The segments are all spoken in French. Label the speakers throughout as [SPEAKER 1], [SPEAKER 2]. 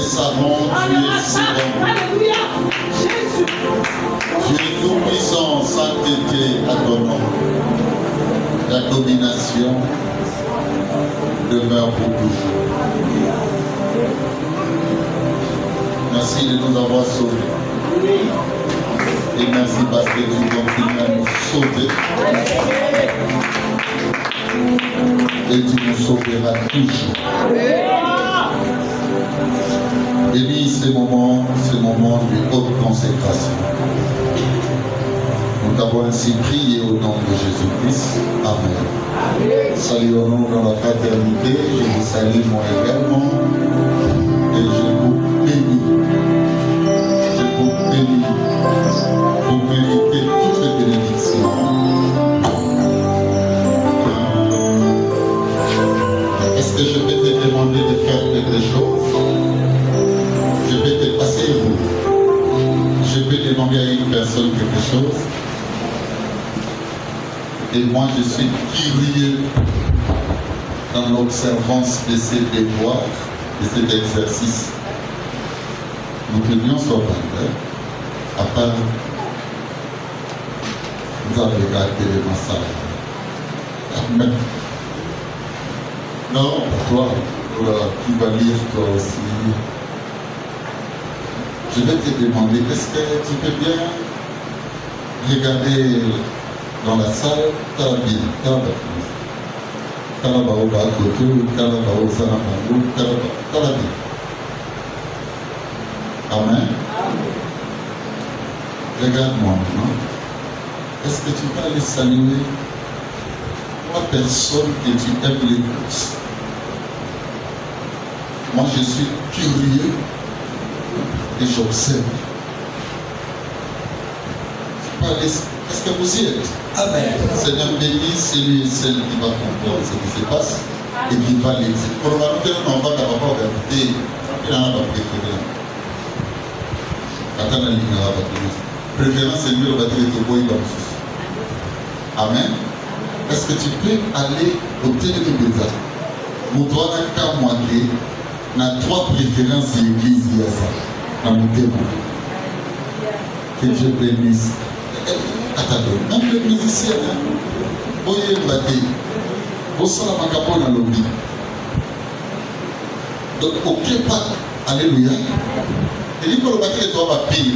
[SPEAKER 1] savant, tu es si bon.
[SPEAKER 2] Alléluia. Jésus.
[SPEAKER 1] Tu es tout-puissant, sainteté à ton nom. La domination demeure pour toujours. Merci de nous avoir sauvés. Et merci parce que tu continues à nous sauver. Et tu nous sauveras toujours. Bénis ces moments de haute consécration. Nous t'avons ainsi prié au nom de Jésus-Christ. Amen. Saluons-nous dans la fraternité. Je vous salue moi également. Et je vous bénis. Je vous bénis. Vous méritez toutes les bénédictions. Est-ce que je vais te demander de faire quelque chose? Je vais te passer vous. Je vais demander à une personne quelque chose. Et moi, je suis curieux dans l'observance de ces devoirs, de cet exercice. Nous devrions s'organiser à part nous avons regardé le massage. Amen. Non, toi, tu vas lire toi aussi. Je vais te demander, est-ce que tu peux bien regarder dans la salle, Talabine, Talabao Bakoto, Talabao Zanabao, Talabine. Amen. Regarde-moi maintenant. Est-ce que tu vas aller saluer trois personnes que tu aimes les plus? Moi, je suis curieux et j'observe. Est-ce que vous y êtes? Amen. Seigneur, bénis celui et celle qui va comprendre ce qui se passe et qui va l'exécuter. Probablement, on va d'abord regarder. Il en a pas préféré. Attends, il y aura pas préférence, c'est mieux le batterie de bois. Amen. Est-ce que tu peux aller au téléviseur? Nous devons qu'à moitié. On a trois préférences de l'église. Il y a ça. Dans mon témoin. Que Dieu bénisse. Attendez, même les musiciens, voyez le bâti, vous savez la macabre dans l'objet. Donc, ok, pas, alléluia. Et dit que le bâti est toi, va payer.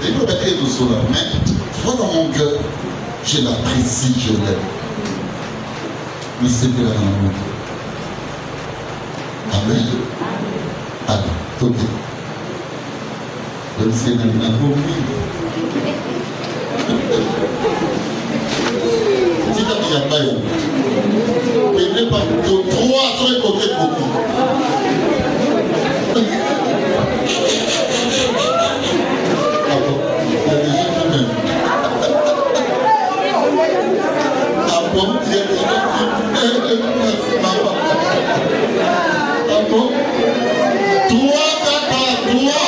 [SPEAKER 1] Et le bâti est tout seul, mais tu vois dans mon cœur, je l'apprécie, je l'aime. Mais c'est que là dans mon cœur. Amen. Amen. Ok. Le Seigneur n'a pas oublié. Si tu as pas eu, prenez pas de trois sur les côtés de beaucoup. Ah bon, il y a des gens qui m'aiment. Ah bon, il y a des gens qui m'aiment. Ah bon, trois, papa, trois.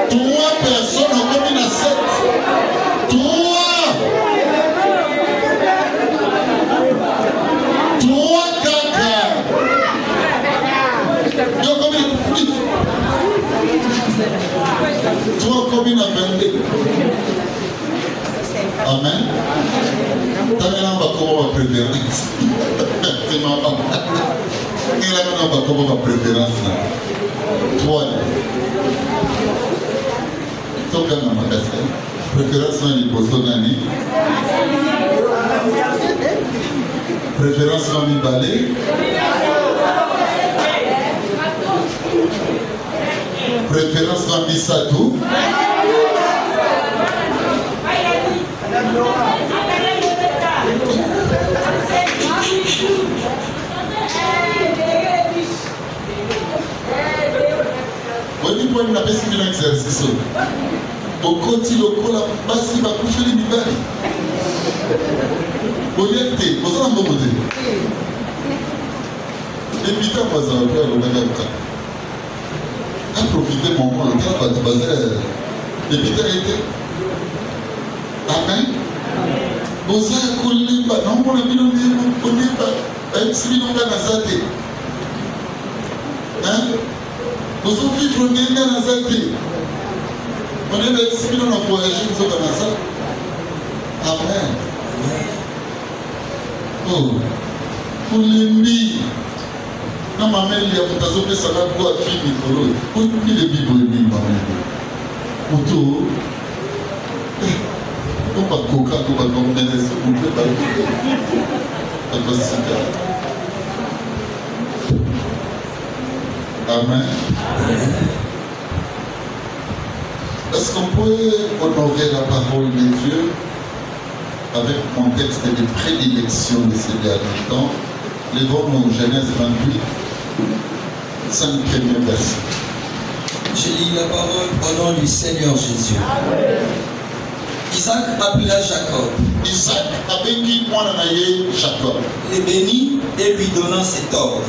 [SPEAKER 1] Trois personnes en commune à 7. Trois caca. Trois communes à 22. Amen. T'as mis là comment ma préférence. C'est marrant. Et là maintenant comment ma préférence là. Toi. Toi quand ma casse. Préférence là il pose ton année. Préférence là il balai. Préférence là il satou. On a fait un exercice. Au côté local, la base va coucher les mibali. Au lieu de vous en avez dit. Et puis, quand vous avez fait le même cas. profiter mon moment, le temps va te baser. Et puis t'as été. Amen. Bosa kulimba, non mon ami non kulimba, même si nous n'avons pas zate. Hein? Bosa vivre n'est pas zate. On est même si nous n'avons pas voyagé, nous sommes dans ça. Amen. Oh, kulimbi. Non ma mère il y a tout à fait ça va quoi fini pour eux. Kulimbi les bibles ni ma mère. Auto. On va coca, on va donner des sous, on peut pas le faire. Amen. Est-ce qu'on peut honorer la parole de Dieu avec le contexte de prédilection de ces derniers temps? Levons-nous Genèse 28, 5 premiers versets.
[SPEAKER 3] Je lis la parole au nom du Seigneur Jésus. Amen. Isaac appela Jacob.
[SPEAKER 1] Isaac avait dit Jacob.
[SPEAKER 3] Le bénit et lui donna cet ordre.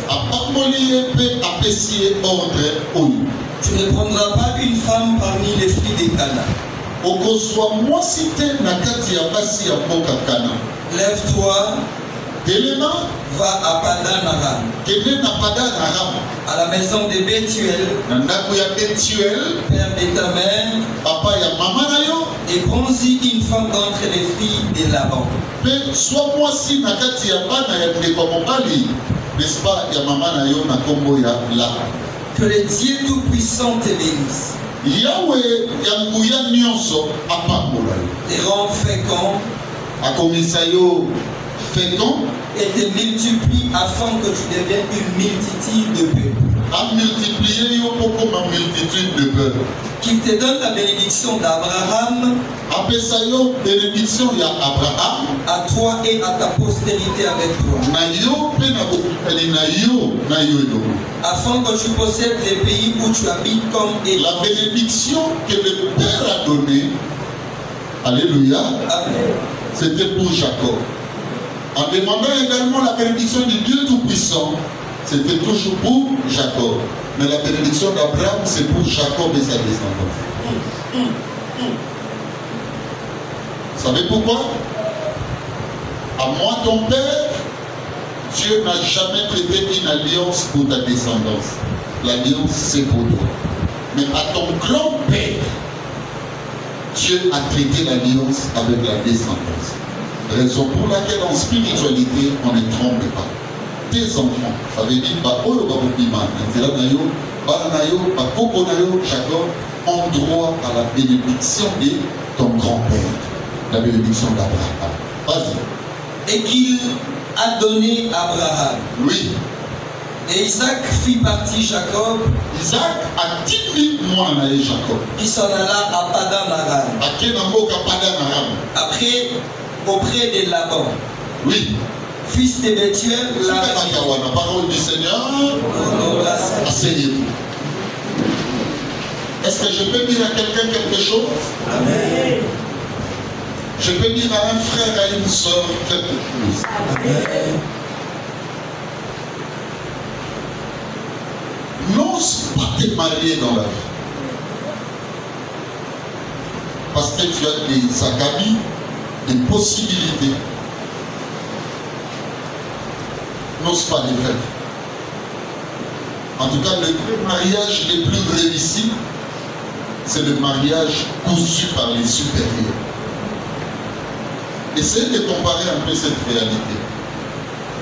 [SPEAKER 3] Tu ne prendras pas une femme parmi les filles des Cana. Lève-toi. Va à Padan Aram. À la maison de Bethuel, père de ta mère, et prends-y une femme d'entre les filles de Laban. Que le Dieu Tout-Puissant te bénisse. Te rend fécond. Et te multiplie afin que tu deviennes une multitude de peuples.
[SPEAKER 1] À multiplier ma multitude de peuples.
[SPEAKER 3] Qu'il te donne la bénédiction d'Abraham.
[SPEAKER 1] Bénédiction y a Abraham.
[SPEAKER 3] À toi et à ta postérité avec toi. Afin que tu possèdes les pays où tu habites comme étranger.
[SPEAKER 1] La bénédiction que le Père a donnée, alléluia, c'était pour Jacob. En demandant également la bénédiction du Dieu Tout-Puissant, c'était toujours pour Jacob. Mais la bénédiction d'Abraham, c'est pour Jacob et sa descendance. Vous savez pourquoi? À moi, ton père, Dieu n'a jamais traité une alliance pour ta descendance. L'alliance, c'est pour toi. Mais à ton grand-père, Dieu a traité l'alliance avec la descendance. Raison pour laquelle en spiritualité, on ne trompe pas. Tes enfants, ça veut dire, Jacob, ont droit à la bénédiction de ton grand-père, la bénédiction d'Abraham. Vas-y.
[SPEAKER 3] Et qu'il a donné Abraham.
[SPEAKER 1] Oui.
[SPEAKER 3] Et Isaac fit partie Jacob.
[SPEAKER 1] Isaac a dit moi Jacob.
[SPEAKER 3] Il s'en alla à Padan Aram. Après, auprès de Laban.
[SPEAKER 1] Oui.
[SPEAKER 3] Fils de Bethuel,
[SPEAKER 1] la parole du Seigneur. Asseyez-vous. Est-ce que je peux dire à quelqu'un quelque chose?
[SPEAKER 3] Amen.
[SPEAKER 1] Je peux dire à un frère, à une soeur quelque chose.
[SPEAKER 3] Amen.
[SPEAKER 1] N'ose pas te marier dans la vie. Parce que tu as des acabis, des possibilités. N'ose pas les faire. En tout cas, le mariage le plus réussi, c'est le mariage conçu par les supérieurs. Essayez de comparer un peu cette réalité.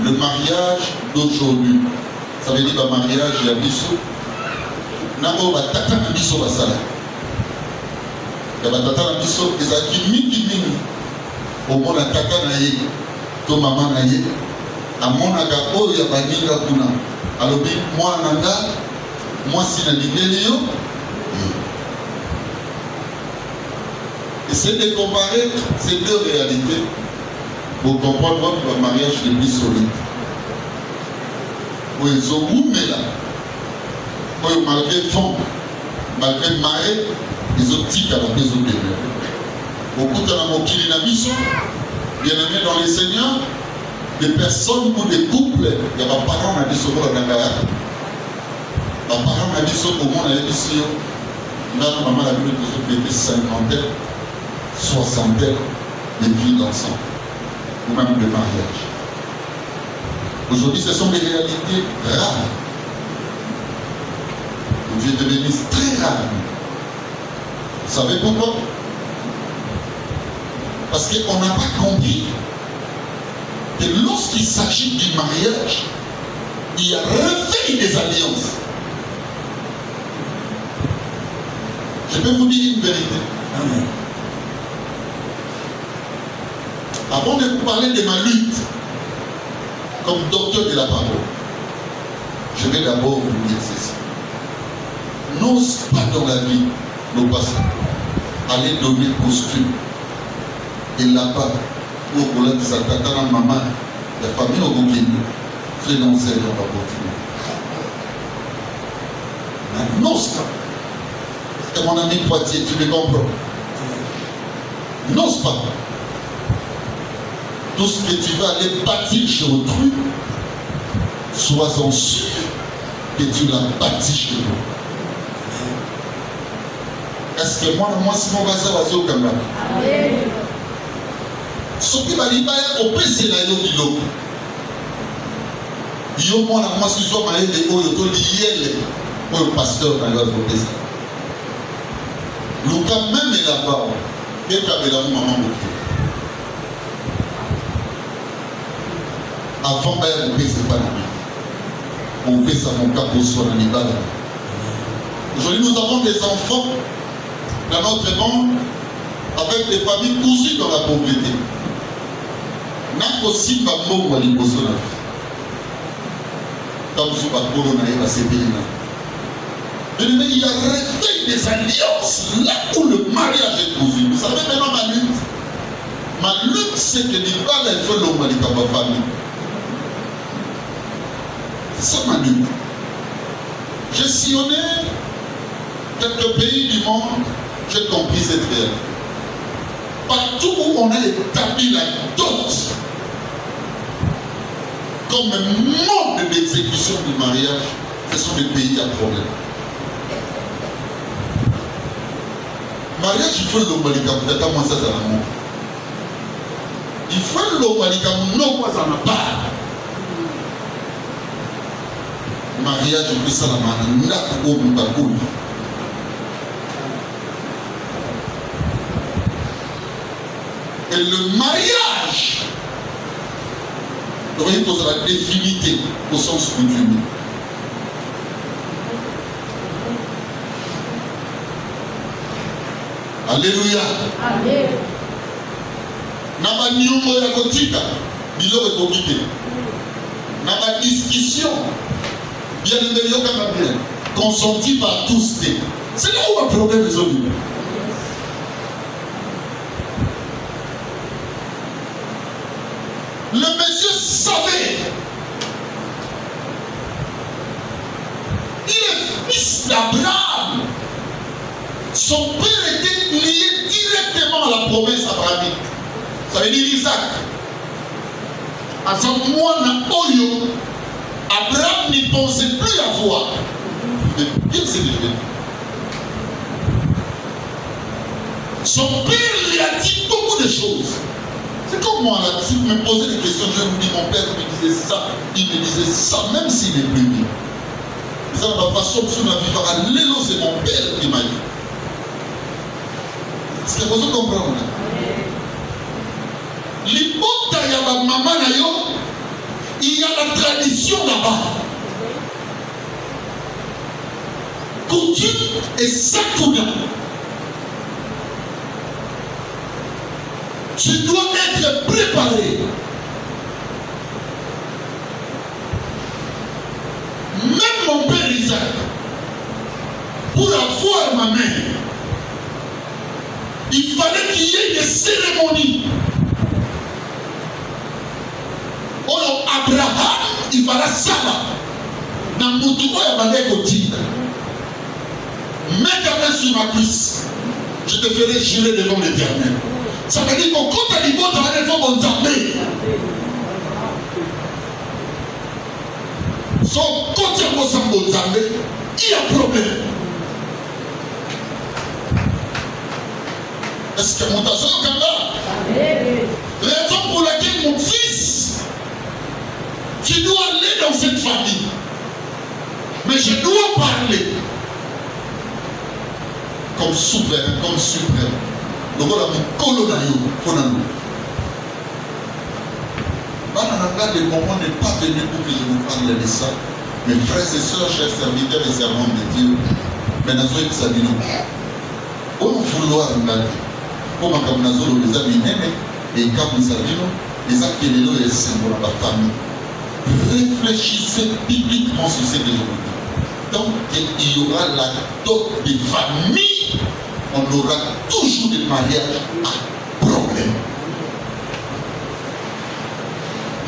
[SPEAKER 1] Le mariage d'aujourd'hui, ça veut dire le mariage il y a biso. Nabo batata na biso basala. Ya batata na biso ezaki mingi. Au moins la tata na ye, to mama na ye, amonaka oyo ya baninga kuna. Alobi moi nanga, moi si na lingeli yo. Essayez de comparer ces deux réalités pour comprendre votre mariage le plus solide. Où ils ont boumé là. Où malgré fond, malgré marée, ils ont tiré à la maison de Dieu. Beaucoup de mokili na biso, bien aimés dans les Seigneurs, des personnes ou des couples, il y a des parents qui ont dit parents m'a dit ça au monde, elle a dit si maman a vu que c'était cinquantaine, soixantaine de vies d'ensemble, ou même de mariage. Aujourd'hui, ce sont des réalités rares. Dieu te bénisse, très rares. Vous savez pourquoi? Parce qu'on n'a pas compris que lorsqu'il s'agit du mariage, il y a réveil des alliances. Je peux vous dire une vérité.
[SPEAKER 3] Amen.
[SPEAKER 1] Avant de vous parler de ma lutte, comme docteur de la parole, je vais d'abord vous dire ceci. N'ose pas dans la vie, nos passants, aller donner costume. Et là-bas, au boulot de sa tata, maman, la famille au Gokini, frère d'enseigne, on va continuer. N'ose pas. C'est mon ami Poitiers, tu me comprends? N'ose pas. Tout ce que tu vas aller bâtir chez autrui, sois-en sûr que tu l'as bâti chez toi. Est-ce que moi, si mon voisin va se faire? Ce qui va dire, on peut se la yo yo moi, moi, si je suis marié de haut, je suis pour le pasteur dans le voter ça. Le cas même est là-bas, quel cas est là-bas, maman, avant, on fait c'est pas la on fait ça, mon cas, pour soi, dans les balles. Aujourd'hui, nous avons des enfants dans notre monde avec des familles cousues dans la pauvreté. N'a aussi pas mot à l'imposer la vie. Comme si pas corona va se payer. Mais il y a réveil des alliances là où le mariage est cousu. Vous savez maintenant ma lutte. Ma lutte, c'est que l'Ibadah est fait l'homme avec ma famille. C'est ça ma lutte. J'ai sillonné quelques pays du monde, j'ai compris cette réalité. Partout où on a établi la dot comme un mode d'exécution du mariage, ce sont des pays à problème. Mariage, il faut l'homme à l'Ibadah, moi ça, ça n'a pas. Il faut l'homme à l'Ibadah, non, moi ça n'a pas. Mariage, on peut ça la main, n'a pas de et le mariage, vous pose la définité au sens coutumier. Alléluia. Amen. N'a nyongo ya kotika, bilo ekokite. N'a discussion, bien bien, consenti par tous. C'est là où un problème résolu. Le monsieur savait. Il est fils d'Abraham. Son père était lié directement à la promesse abrahamique. Ça veut dire Isaac. À son moine Oyo, Abraham n'y pensait plus avoir. Mais il s'est levé. Son père lui a dit beaucoup de choses. C'est comme moi, là, si vous me posez des questions, je vous dis, mon père me disait ça, il me disait ça, même s'il est plus vieux. Ça va pas sortir sur la vie. Lélo, c'est mon père qui m'a dit. Est-ce que vous comprenez? L'hypothèse, il y a ma maman, il y a la tradition là-bas. Coutume et sakuna. Tu dois être préparé. Même mon père Isaac, pour avoir ma mère, il fallait qu'il y ait des cérémonies. Oh, Abraham, il fallait ça. Dans mon tour, il y avait un côté. Mets ta main sur ma cuisse. Je te ferai jurer devant l'Éternel. Ça veut dire qu'on compte à l'Ibo, tu vas aller faire mon zambé. Son côté à mon zambé. il y a problème. Est-ce que mon tasseur est là? Raison pour laquelle mon fils, tu dois aller dans cette famille. Mais je dois parler comme souverain, comme suprême. Donc voilà mon colonel, Fonano. Le moment n'est pas venu pour que je vous parle de ça. Mes frères et sœurs, chers serviteurs et servantes de Dieu, mais nous avons ça dit nous. On vouloir regarder. Comme nous avons les amis et comme nous avons les acquéreurs et les symboles de la famille. Réfléchissez bibliquement sur ce que je vous dis. Tant qu'il y aura la dot des familles, on aura toujours des mariages à problème.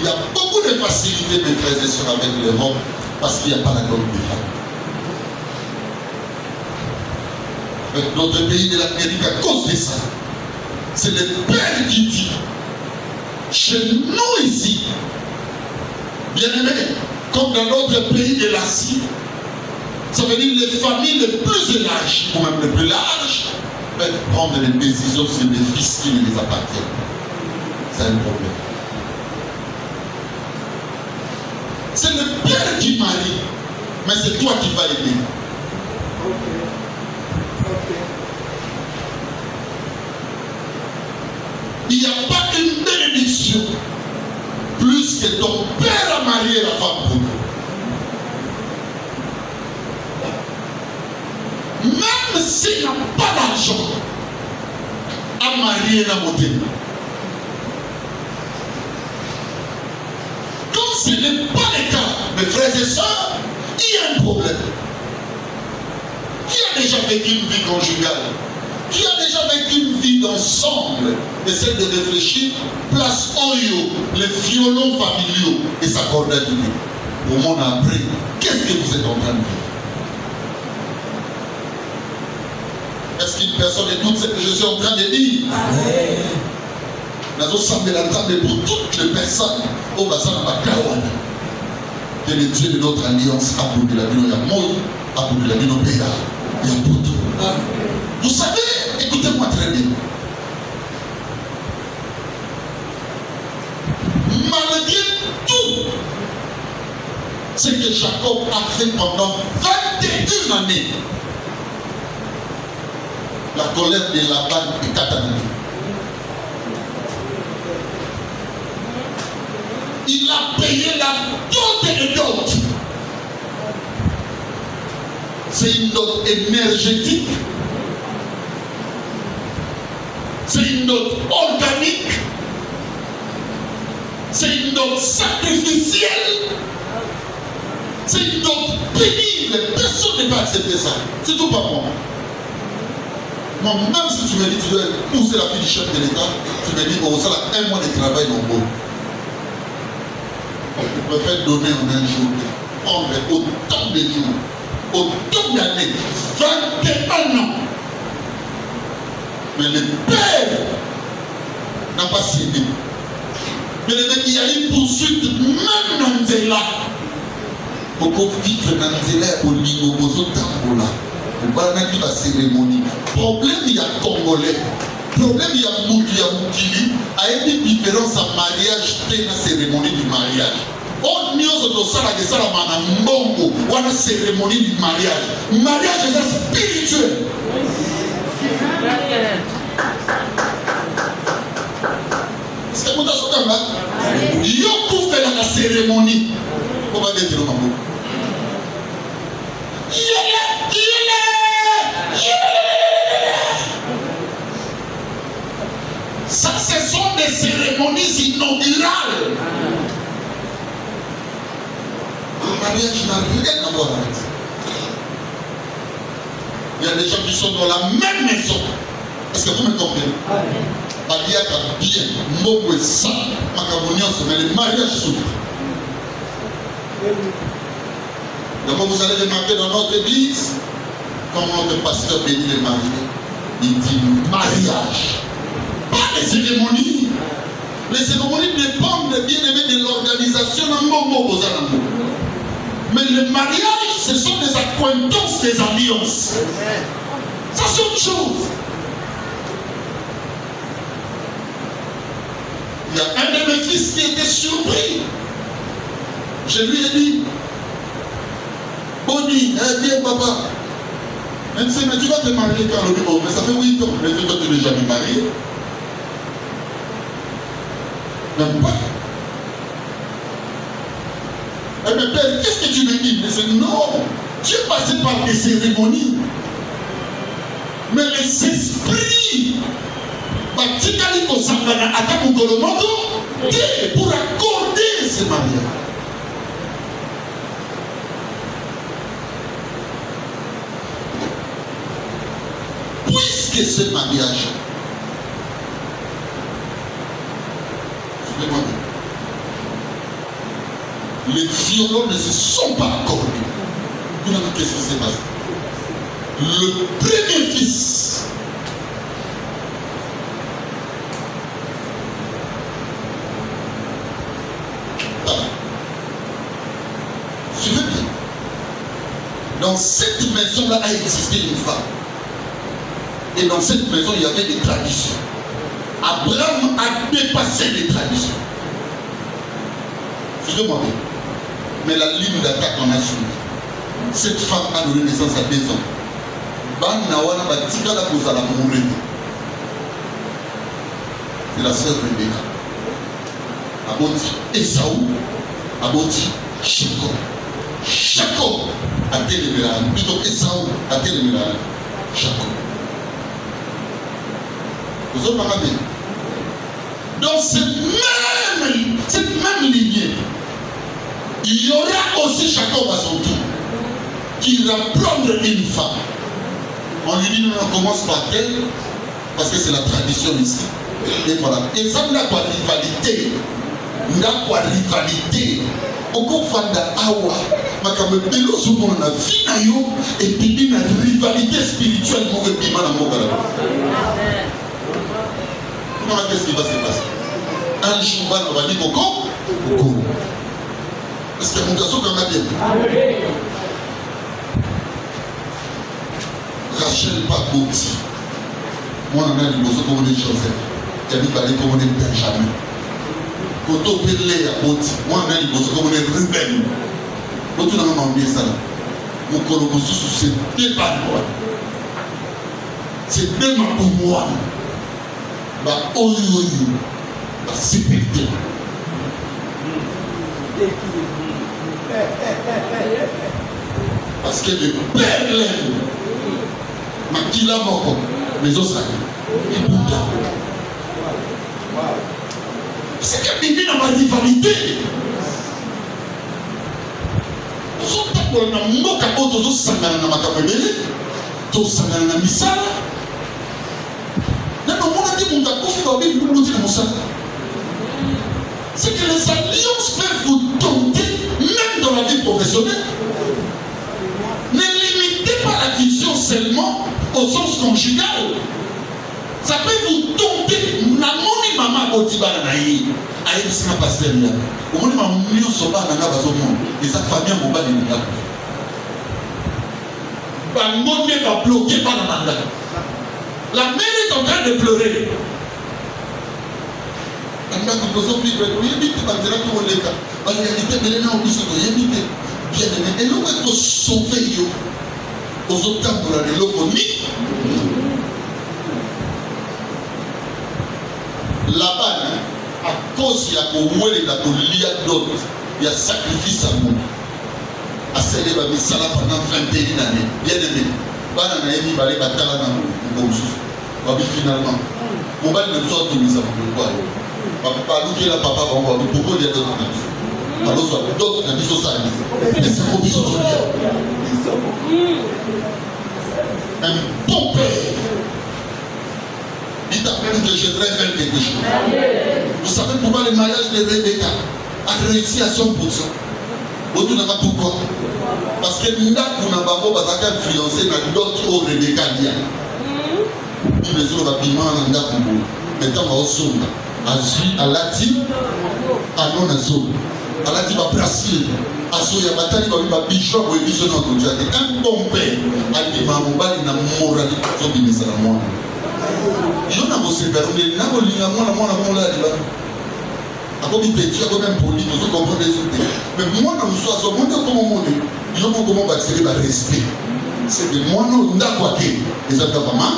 [SPEAKER 1] Il y a beaucoup de facilité, mes frères et sœurs, avec l'Europe, parce qu'il n'y a pas la dot des familles. Avec d'autres pays de l'Amérique, à cause de ça, c'est le Père qui dit, chez nous ici, bien aimés, comme dans d'autres pays de l'Asie, ça veut dire les familles les plus élargies, ou même les plus larges, peuvent prendre des décisions sur des fils qui ne les appartiennent. C'est un problème. C'est le Père qui marie, mais c'est toi qui vas aider. Il n'y a pas une bénédiction plus que ton père a marié la femme pour toi. Même s'il n'a pas d'argent à marier la beauté. Comme ce n'est pas le cas, mes frères et sœurs, il y a un problème. Qui a déjà vécu une vie conjugale? Qui a déjà vécu une vie d'ensemble? Essaie de réfléchir, place Oyo, les violons familiaux et s'accorder à Dieu. Au monde après, qu'est-ce que vous êtes en train de dire? Est-ce qu'une personne écoute ce que je suis en train de dire? Nous avons pour toutes les personnes au bassin de Bakawana. Que le Dieu de notre alliance a pour la vie, il y a Moï, a pour la vie, il y a pour tout. Vous savez, écoutez-moi très bien. Malgré tout ce que Jacob a fait pendant 21 années, la colère de Laban est catalysée. Il a payé la dot et dot. C'est une dot énergétique. C'est une dot organique. C'est une dot sacrificielle. C'est une dot pénible. Personne ne peut accepter ça. C'est tout pas moi. Moi, même si tu me dis que tu dois pousser la fille du chef de l'État, tu me dis qu'on ça là, un mois de travail dans le beau. Tu peux faire donner en un jour, prendre autant de jours, autant d'années, 21 ans. Mais le Père n'a pas cédé. Mais il y a une poursuite même dans Nzela. Pour qu'on vive dans Nzela au niveau de Tambola. Pour la cérémonie. Problème, il y a Congolais. Problème, il y a Moutou, il y a Moukili. Il y a une différence en mariage et la cérémonie du mariage. On n'y a pas de mbongo ou la cérémonie du mariage. Le mariage est spirituel. C'est comme ça. Il y a tout fait dans la cérémonie. Comment dire le mambo? Ça, ce sont des cérémonies inaugurales. Le mariage n'a rien à voir avec ça. Il y a des gens qui sont dans la même maison. Est-ce que vous me comprenez? Il y a bien, mot et ça, mais le mariage souffre. D'abord, vous allez remarquer dans notre église, quand notre pasteur bénit les mariés, il dit mariage. Pas les cérémonies. Les cérémonies dépendent bien aimé de l'organisation. Mais le mariage, ce sont des actes l'acquaintance des alliances. Ça c'est autre chose. Il y a un de mes fils qui était surpris. Je lui ai dit, Bonnie, viens papa. Elle me dit, mais tu vas te marier quand le numéro? Mais ça fait 8 ans. Mais toi, tu n'es jamais marié. Même pas. Elle me dit, qu'est-ce que tu me dis? Mais c'est non. Tu es passé par des cérémonies. Mais les esprits, pour accorder ce mariage. Puisque ce mariage, les violons ne se sont pas accordés. Qu'est-ce qui s'est passé? Le premier fils suivez bien. Dans cette maison-là a existé une femme. Et dans cette maison, il y avait des traditions. Abraham a dépassé les traditions. Suivez-moi bien. Mais la ligne d'attaque en a suivi. Cette femme a donné naissance à 2 ans. C'est la sœur Rebecca. Aboti Esaou, Aboti Jacob. Jacob a télémé là, plutôt Esaou a télémé là, Jacob. Vous avez regardé? Dans cette même lignée, il y aura aussi Jacob à son tour qui va prendre une femme. On lui dit, on commence par elle, parce que c'est la tradition ici. Et voilà. Et ça n'a pas rivalité. N'a pas rivalité. Au cours de Awa, Makame Belo souvent on a vu nayo et puis une rivalité spirituelle pour que Bima n'a pas gagné. Comment qu'est-ce qui va se passer? Un jour, on va dire Boko. Est-ce que mon garçon quand même bien? Rachel Pagoti. Moi, on a dit comme on est Joseph. Il y a dit comme on est Benjamin. Quand on peut lire à Boti, moi, on a dit comme on est Ruben. Quand on a demandé ça, mon collègue, c'est deux balles. C'est deux mains pour moi. Bah, oh, bah, c'est pété. Parce que le père l'aime. Makila Moko, mais aussi et Bouddha. C'est que Bibi n'a pas de rivalité. On a moka oto sangana na makamebele, to sangana na misala. Na no mona dit mon takofi va bien nous dire mon ça. C'est que les alliances peuvent vous tenter même dans la vie professionnelle. Ne limitez pas la vision seulement au sens conjugal. Ça peut vous tenter. Namoni maman Otibana naïe. Aïe, c'est ma pasteur là. Au moins, ma mio soba nanga bazomo. Et sa famille a mobile de là. Bangonne va bloquer par la manda. La mère est en train de pleurer. Anga kuposo puis yebite bandera ko leka. En réalité, elle est là au biso yebite. Bien aimé. Et l'on va sauver yo. Aux autres temps de la locomie. Là-bas, à cause il y a d'autres, il y a sacrifice à nous. À célébrer la missa pendant 21 années. Bien aimé. Banana emi balé batala na bonjour. Babi finalement. Mon bal ne sort de missa pour quoi. Papa nous qui la papa on va beaucoup il y a d'autres. Alors soit d'autres na biso ça. Et c'est pour biso un bon père. Il t'appelle que je voudrais faire quelque chose. Vous savez pourquoi le mariage de Rebecca a réussi à 100%. Vous ne savez pas pourquoi. Parce que nous avons influencé dans d'autres au Rebecca. Il me dit que rapidement, nous avons maintenant au son. À Lati, à non à zone. À Lati, à Brasil. Asoya batali ba bichon ou biso na konjate. Un bon père a dit ma mobali na moralité zo bimisa na mwana. Yo na ko séparer na ko linga mwana mola di ba. Akobi petit akobi impoli nous comprendre les autres. Mais moi na muso so monde comme monde. Yo mo comment bâtir ba respect. C'est que moi non ndako ake. Exactement.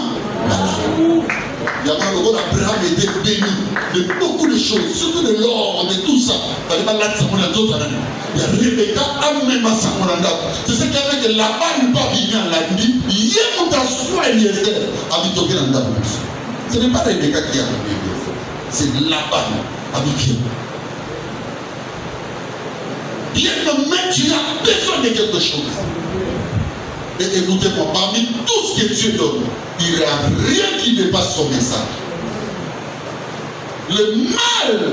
[SPEAKER 1] Il y a un rôle Abraham était béni de beaucoup de choses, surtout de l'or, de tout ça. Il y a Rebecca, c'est ce qui a fait que là-bas, il pas bien la dit, il y a mon assoir Eliezer, habité dans la ce n'est pas Rebecca qui a habité, c'est là-bas, habité. Bien que même tu as besoin de quelque chose. Et écoutez-moi, parmi tout ce que Dieu donne, il n'y a rien qui dépasse son message. Le mal,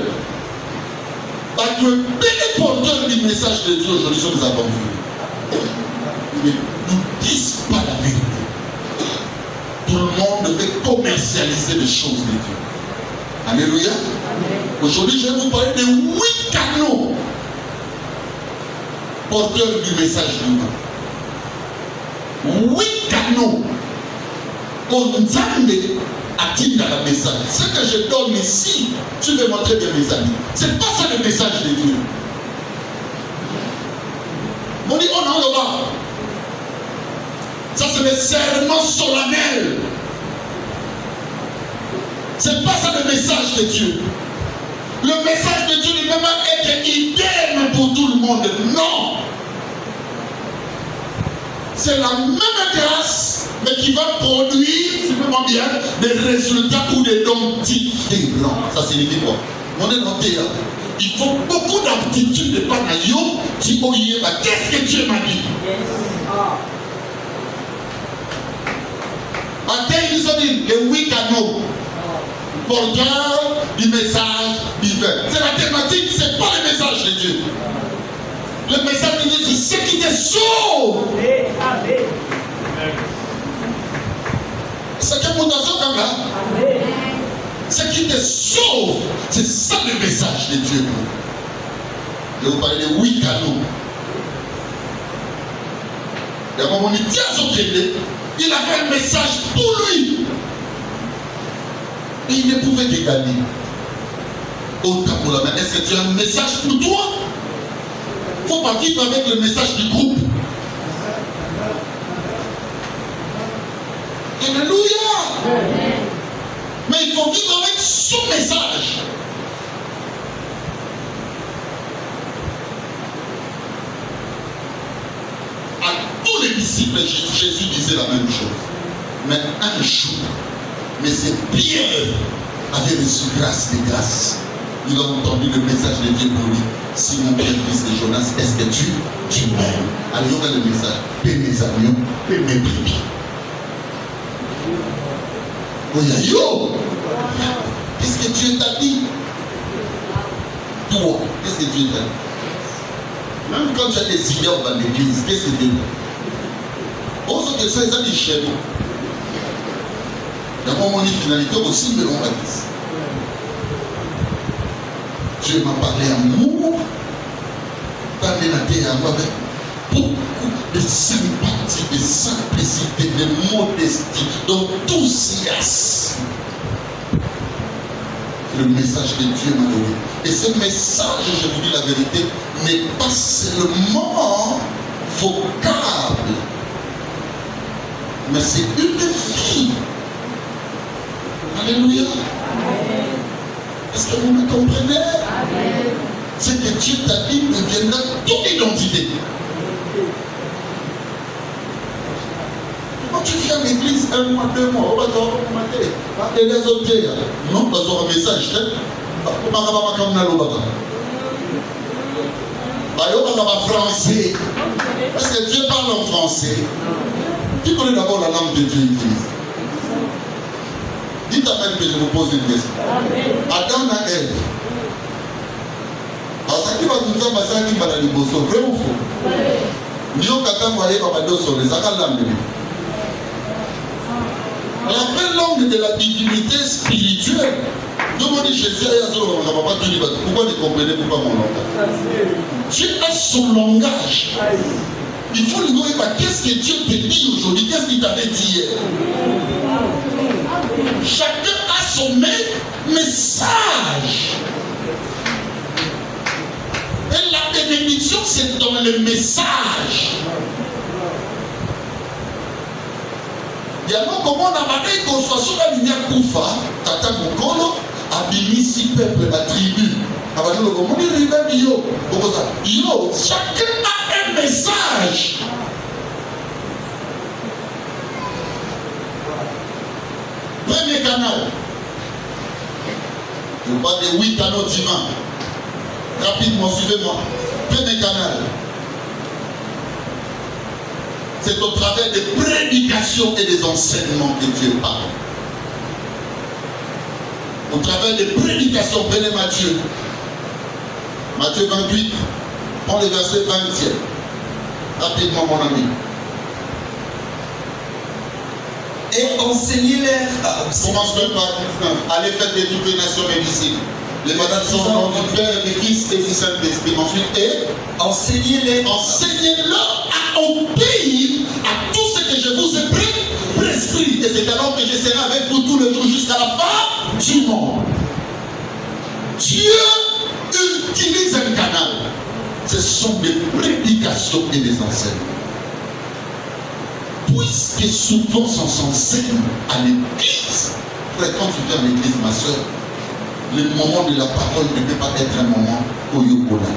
[SPEAKER 1] parce que les porteurs du message de Dieu aujourd'hui sont des aventuriers. Ils ne disent pas la vérité. Tout le monde veut commercialiser les choses de Dieu. Alléluia. Aujourd'hui, je vais vous parler de 8 canaux porteurs du message divin. 8 canaux pour Nzambe atteindre le message. Ce que je donne ici, tu veux montrer de mes amis. Ce n'est pas ça le message de Dieu. On dit, on en va. Ça, c'est le serment solennel. Ce n'est pas ça le message de Dieu. Le message de Dieu ne peut pas être idem pour tout le monde. Non. C'est la même grâce, mais qui va produire, simplement bien, des résultats ou des dons différents. Ça signifie quoi? On est noté là. Il faut beaucoup d'aptitude de Panayo. Qu'est-ce que Dieu m'a dit? Ils ont dit les 8 canaux porteurs du message divin. C'est la thématique, c'est pas le message de Dieu. Le message de Dieu, c'est ce qui te sauve. C'est que mon asso comme là. Ce qui te sauve, c'est ça le message de Dieu. Je vais vous parler de 8 canaux. Et à un moment, il avait un message pour lui. Et il ne pouvait que gagner. Est-ce que tu as un message pour toi? Il ne faut pas vivre avec le message du groupe. Alléluia. Mais il faut vivre avec son message. À tous les disciples, Jésus disait la même chose. Mais un jour, mais c'est Pierre avait reçu grâce de grâce. Il a entendu le message de Dieu pour lui. Simon Pierre, fils de Jonas, est-ce que tu m'aimes? Alors il y aura le message. Paix mes amis, paix mes brebis. Oh yo! Qu'est-ce que Dieu t'a dit? Toi, qu'est-ce que Dieu t'a dit? Même quand tu as des ignorants dans l'église, qu'est-ce que Dieu t'a dit? On sait que ça, ils ont dit chez nous. D'abord, mon finalité aussi, mais on va dire. Dieu m'a parlé amour, parlé la terre avec beaucoup de sympathie, de simplicité, de modestie, d'enthousiasme. Le message que Dieu m'a donné. Et ce message, je vous dis la vérité, n'est pas seulement vocable, mais c'est une vie. Alléluia. Est-ce que vous me comprenez? Ce que Dieu t'a dit deviendra toute identité. Quand tu viens à l'église 1 mois, 2 mois, on va te recommander. Et les autres, non, pas un message. Français. Parce que Dieu parle en français. Tu connais d'abord la langue de Dieu utilise. Dites à même que je vous pose une question. Adam et Ève. Alors, ça qui va tout ça, c'est qui va la liboso. Vrai ou faux? Nous, quand on va aller à Badoso, les Akalam. La vraie langue de la divinité spirituelle, Donc on dit Jésus, pourquoi ne comprenez pas mon langage? Dieu a son langage. Il faut lui dire qu'est-ce que Dieu te dit aujourd'hui, qu'est-ce qu'il t'avait dit hier. Chacun a son message. Et la bénédiction, c'est dans le message. Il y a comment on a marqué qu'on soit sur la ligne Koufa, Tata Mokolo, Abimisi peuple, la tribu. Yo, chacun a un message. Premier canal. Je parle des 8 canaux divins. Rapidement, suivez-moi. Premier canal. C'est au travers des prédications et des enseignements que Dieu parle. Au travers des prédications, prenez Matthieu. Matthieu 28, prends le verset 20e. Rapidement, mon ami.
[SPEAKER 3] Et enseignez-les.
[SPEAKER 1] Commence même par 19. Allez faire de toutes les nations mes disciples. Les madames sont au nom du Père, du Fils et du Saint-Esprit. Ensuite, et
[SPEAKER 3] enseignez-les.
[SPEAKER 1] Enseignez-leur à obéir à tout ce que je vous ai prescrit. Et c'est alors que je serai avec vous tous les jours jusqu'à la fin du monde. Dieu utilise un canal. Ce sont des prédications et des enseignements. Puisque souvent on s'enseigne à l'église, quand tu viens à l'église, ma soeur, le moment de la parole ne peut pas être un moment au yogola.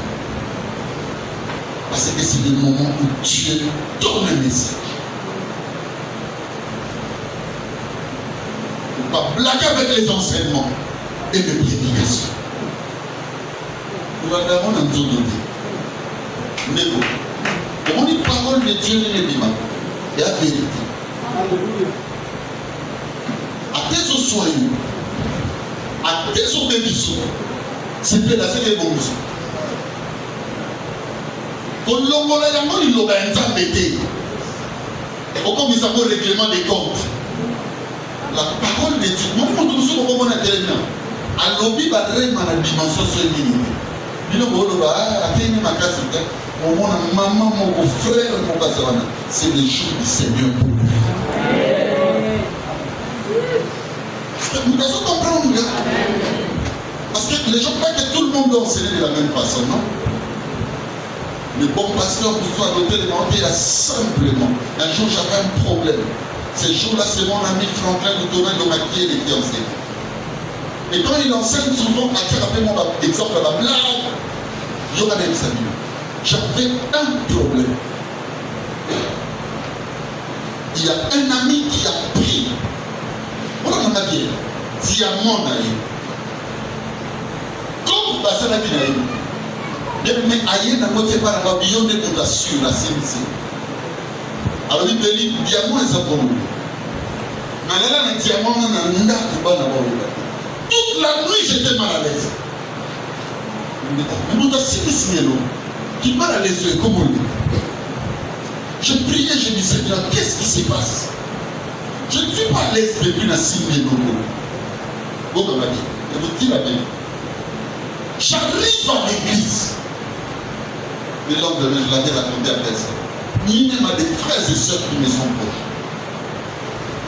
[SPEAKER 1] Parce que c'est le moment où Dieu donne un message. Il ne faut pas blaguer avec les enseignements et les prédications. Nous avons un tour de Dieu. Mais comment une parole de Dieu n'est pas et la vérité. À tes soins, à tes obéissances, c'est de la série de bonus. Quand l'homme a un il aura un temps d'été. Au comme il s'appelle le règlement des comptes. La parole de Dieu, moi je me trouve comme on a tellement. À l'obéi, il va être dans la dimension féminine. Il y a ma classe, mon maman, mon frère, mon pasteur, c'est le jour du Seigneur pour lui. Nous devons comprendre. Parce que les gens croient que tout le monde doit enseigner de la même façon, non? Le bon pasteur, pour soit adopté les morts, il a simplement. Un jour, j'avais un problème. Ce jour-là, c'est mon ami Franklin de Tonal de Maquillé qui enseigne. Et quand il enseigne souvent, rappelez-moi l'exemple de la blague, j'avais un problème. Il y a un ami qui a pris, on en a bien, diamant d'ailleurs. Comme Bassana Binaï, mais aïe n'a pas fait par la billon de notation, la CNC. Alors il me dit, diamant est un bon nom. Mais là, un diamant, on a un n'a toute la nuit, j'étais mal à l'aise. Mais nous avons signé qui mal à l'aise, comme on dit. Je priais, je dis Seigneur, qu'est-ce qui se passe? Je ne suis pas à l'aise depuis la signé l'eau. Bon, on m'a dit, je vous dis la vérité. J'arrive à l'église. Le lendemain, je l'avais raconté à personne. Il y a des frères et sœurs qui me sont proches.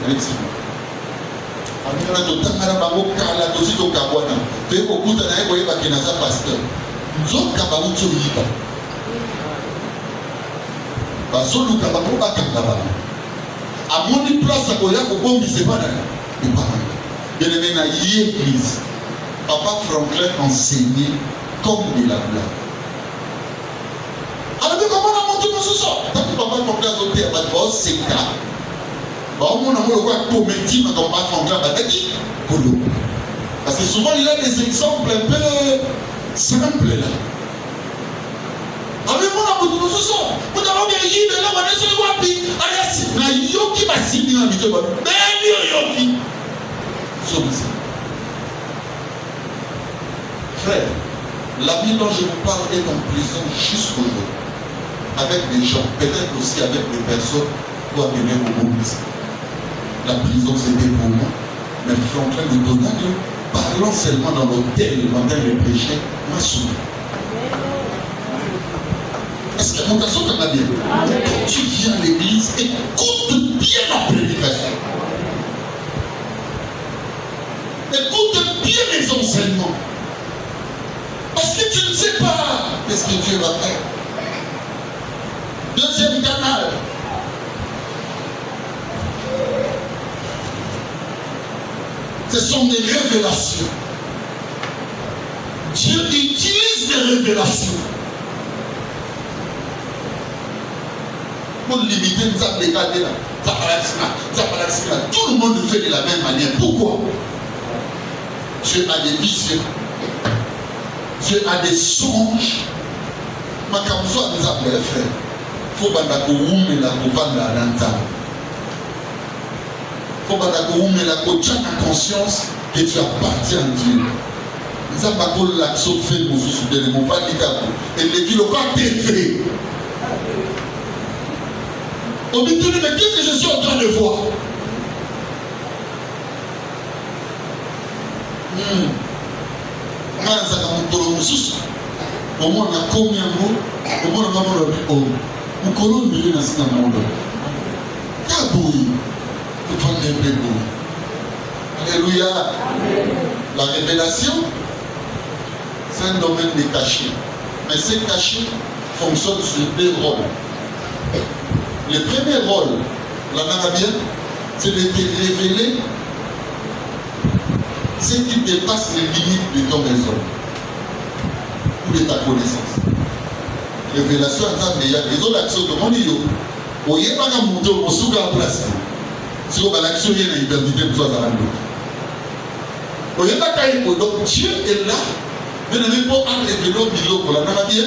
[SPEAKER 1] Avec ça. Amina totangana bango kala tosi to kabwana te kokuta na yebo yeba kenaza pasteur nzoka ba uto yiba basolu ka bango bakanga bango amoni place ko ya ko bombi se bana et pas bien aimé na l'église papa Franklin enseignait comme de la blague. Alors comment on a monté mon sous-sol tant que papa Franklin a sauté à Badbo c'est cas. Parce que souvent il a des exemples un peu simples là. Avec mon amour, nous sommes. Nous avons bien dit de là, on est sur le wapi. Ayasi, na yoki va signer dans le mito. Ben yoki. Frère, la vie dont je vous parle est en prison jusqu'aujourd'hui. Avec des gens, peut-être aussi avec des personnes qui ont amené au monde. La prison c'était pour moi. Mais Franklin de Donald, parlant seulement dans l'hôtel, en train de prêcher, m'a sauvé. Est-ce que mon garçon t'en a bien? Quand tu viens à l'église, écoute bien la prédication. Écoute bien les enseignements. Parce que tu ne sais pas qu'est-ce que Dieu va faire. Deuxième canal. Ce sont des révélations. Dieu utilise des révélations. Pour limiter nous a dégagé là. Tout le monde le fait de la même manière. Pourquoi? Dieu a des visions. Dieu a des songes. Ma kamso nous a appelé frère. Faut banda ko wume la ko vanda lanta. Faut banda ko wume la ko tient la conscience que tu appartiens à Dieu. Nous avons pas que l'action fait pour se soutenir. Mon père dit et les kilos pas fait. On dit tout mais qu'est-ce que je suis en train de voir? Au moins on a combien de mots? Au moins on a combien de mots? On colonne milieu dans ce monde. Kabouille. Vous prenez un peu. Alléluia. La révélation, c'est un domaine de cachet. Mais ces cachets fonctionnent sur deux rôles. Le premier rôle, la Narabien, c'est de te révéler ce qui dépasse les limites de ton raison ou de ta connaissance. Révélation à il y a des autres actions de mon niveau. Vous voyez pas qu'à monter au sous la place. Si vous avez l'action, il y a une identité pour soi. Vous voyez pas qu'il donc Dieu est là. Vous n'avez pas un révélo pour la Narabien.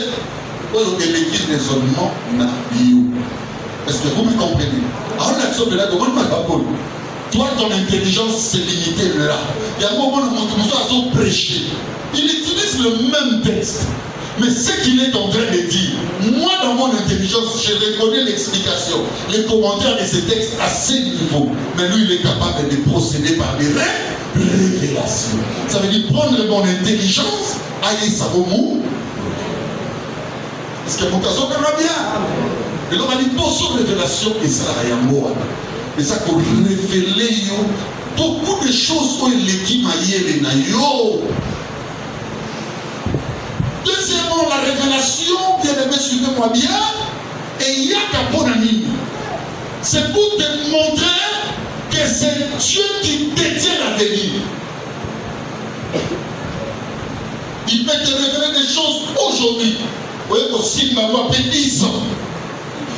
[SPEAKER 1] Pour l'église des zonements n'a bio. Est-ce que vous me comprenez? Alors l'action de la demande m'a pas bon. Toi, ton intelligence s'est limitée là. Il y a un moment où on a prêché. Il utilise le même texte. Mais ce qu'il est en train de dire, moi dans mon intelligence, je reconnais l'explication, les commentaires de ces textes à ce niveau. Mais lui, il est capable de procéder par des révélations. Ça veut dire prendre mon intelligence, aïe, ça vaut mou. Est-ce que mon cas va bien? Et l'on a dit, pour son révélation, et ça n'a rien moi. Et ça pour révéler beaucoup de choses où il est qui m'a yé yo. Deuxièmement, la révélation, bien aimé, suivez-moi bien, et il y a Kaponanine. C'est pour te montrer que c'est Dieu qui détient l'avenir. Il peut te révéler des choses aujourd'hui. Vous voyez, aussi, il m'a appelé 10 ans.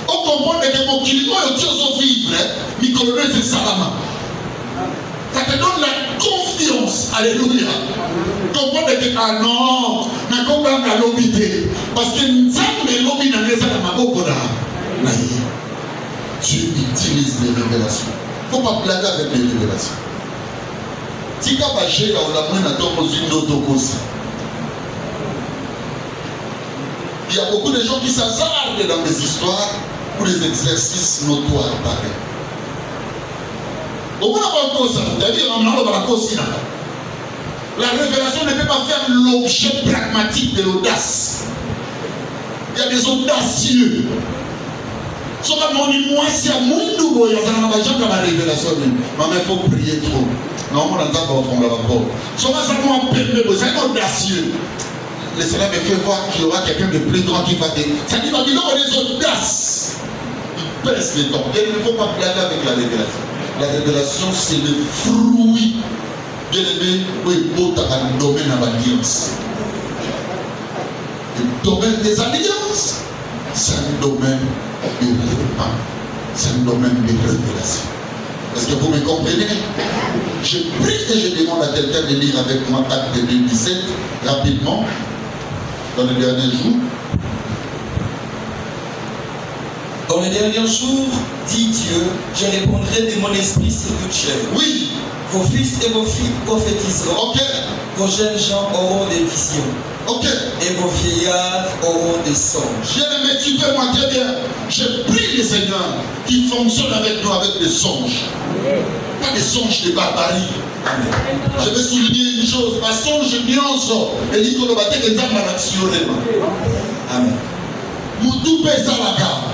[SPEAKER 1] On comprend que mon climat est toujours vivre, mais c'est Salama. Ça te donne la confiance. Alléluia. Comprends que ah non, mais comment on a l'obité? Parce que nous sommes l'obité dans les Salama. Dieu utilise les révélations. Il ne faut pas blaguer avec les révélations. Si tu as baché, on l'a mis dans une autre cause. Il y a beaucoup de gens qui s'hasardent dans des histoires pour des exercices notoires pareils. La révélation ne peut pas faire l'objet pragmatique de l'audace. Il y a des audacieux. Si moi, c'est à mon nouveau, il y a la révélation. Mais il faut prier trop. Non, on n'a pas rapport. Si on c'est un audacieux. Le Seigneur me fait voir qu'il y aura quelqu'un de plus grand qui va dire. Ça dit, Babylone, on est audaces. Il pèse les temps. Il ne faut pas blaguer avec la révélation. La révélation, c'est le fruit. Bien aimé, où est beau dans le domaine de l'alliance. Le domaine des alliances, c'est un domaine de développement. C'est un domaine de révélation. Est-ce que vous me comprenez? Je prie et je demande à quelqu'un de lire avec moi Acte 2017 rapidement. Dans les derniers jours.
[SPEAKER 3] Dans les derniers jours, dit Dieu, je répondrai de mon esprit sur toute chair.
[SPEAKER 1] Oui.
[SPEAKER 3] Vos fils et vos filles prophétiseront.
[SPEAKER 1] Ok.
[SPEAKER 3] Vos jeunes gens auront des visions.
[SPEAKER 1] Ok.
[SPEAKER 3] Et vos vieillards auront des songes.
[SPEAKER 1] Bien-aimé, suivez-moi très bien. Je prie le Seigneur qui fonctionne avec nous avec des songes. Pas des songes de barbarie. Je vais souligner une chose. Façon génioso. Et dit que le bâtiment est en action. Amen. Moutou pesa la carte.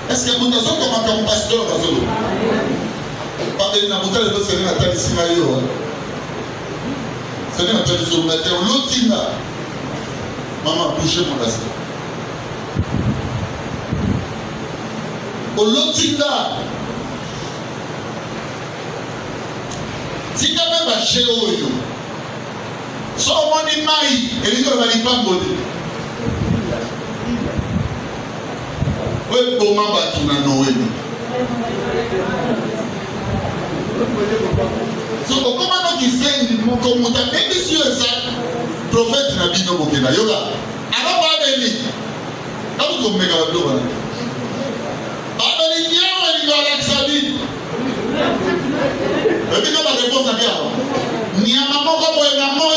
[SPEAKER 1] Est-ce que vous avez comme pasteur? Pas de n'importe quel autre Seigneur n'a pas ici maillot. Seigneur n'a pas dit sur le matin. L'autre maman a touché mon pasteur. L'autre si tu as même acheté au yo, so money mai, et il va pas mbodi. Oui, pour m'en battre na Noé. So comment donc il fait mon commuta, même si ça prophète n'a bien au Kenya, yoga. Alors pas béni. Alors qu'on met la gloire. Abeli nyawa ni la xabi. Et puis quand la réponse à bien, ni à maman comme on a moi,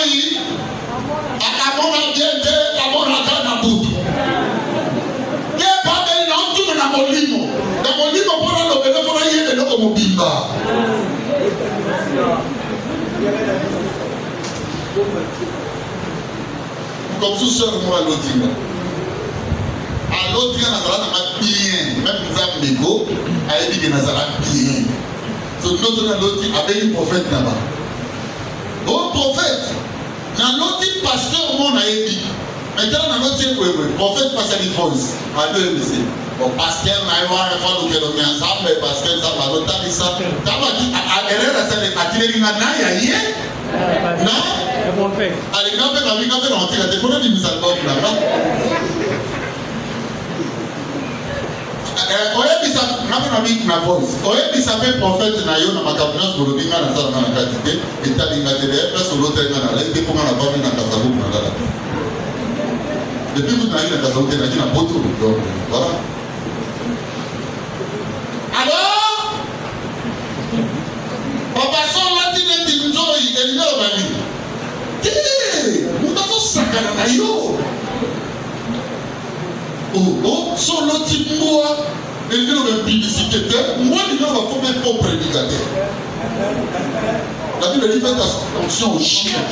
[SPEAKER 1] à mon agente, à mon agent à bout. Qu'est-ce pas de l'homme tout dans mon limo? Dans mon limo pour le bénéfice pour y aller comme bimba. Comme sous sœur moi l'autre. À l'autre Nazareth n'a bien, même nous amigo, a dit que Nazareth bien. Notre l'autre avec le prophète là-bas. Oh prophète, dans l'autre pasteur mon a dit. Maintenant dans l'autre prophète passe à l'ifrance. À deux lycées. Bon pasteur n'a pas le fois que l'on est ensemble, pasteur ça va l'autre dit ça. Quand on dit à erreur ça les attirer na ya yé. Non. Prophète. Allez quand on rentrer la téléphone dit nous allons là-bas. Na voice. Oye bisabe prophète na yo na makabinus bolobinga na sala na quantité et talinga de place sur l'autre na la et pour na ba na kasabu na la. Depuis que na ina kasabu na kina poto donc voilà. Alors papa son la tine tinzoi et no bani. Té, mutazo sakana na yo. Oh, solo timboa. Et nous avons publicité. Moi, nous avons fait mes propres prédicateurs. La Bible dit faites attention aux chiens.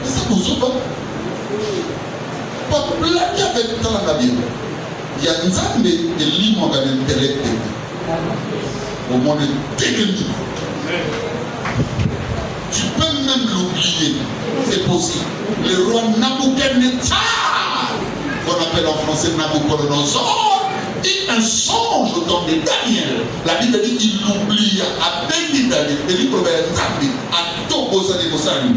[SPEAKER 1] Et ça vous sauve pas. Pas blaguer avec dans la Bible. Il y a une femme de l'immense dans l'intellect. Au monde technique. Tu peux même l'oublier. C'est possible. Le roi Nabucodonosor, qu'on appelle en français Nabucodonosor, dit un songe au temps de Daniel. La Bible dit qu'il l'oublie à béni Daniel. Il dit qu'il à Togo Sadegosani.